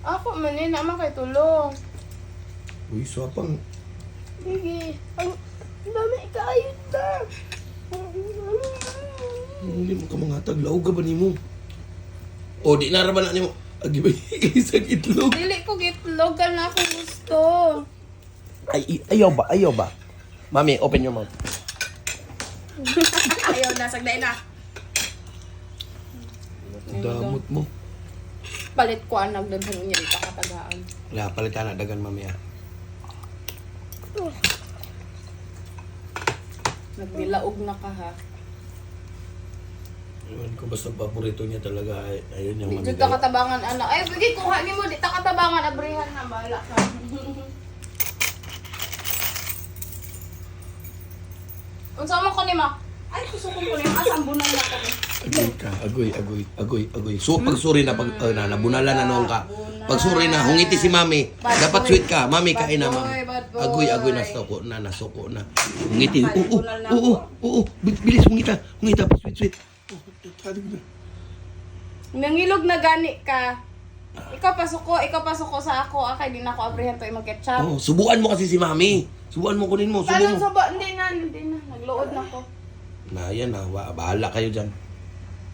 Ako man eh, naman kay tulong. Uy, sapang. Sige. Ang dami ikayod na. Hindi mo ka mga taglaw ka ba ni mo? O, di naraman na ni mo. Agi ba isang itlog? Dili ko gitlog ka na ako gusto. Ayaw ba? Mami, open your mouth. Ayaw na, sagday na. Damot mo. Palit ko ang nagdadhan niya dito katagaan. Wala, palit ka na dagan, mami ah. Nagdilaog na ka ha. Ewan ko, basta paborito niya talaga. Ayun yung Dito katabangan anak. Ay, sige, kuha niyo mo. Dito katabangan, abrihan na. Bahala ka. Unsa mo ko ni ma? Ay, kusukon ko ni ma. Asang bunan na ko. Agoy ka, agoy. So, pag suri na, nabunala na noong ka. Pag suri na, hungiti si mami. Dapat sweet ka. Mami, kain na, mami. Agoy, nasuko na. Hungiti. Oo. Bilis, hungita. Sweet. Nangilog na gani ka. Ikaw pasuko sa ako. Akay, di na ako abrihan to imong ketchup. Oh, subuan mo kasi si mami. Subuan mo, kunin mo. Tanong Subuan mo. sa ba? Hindi na. Nagluod na ko. Na, yan na. Bahala kayo dyan.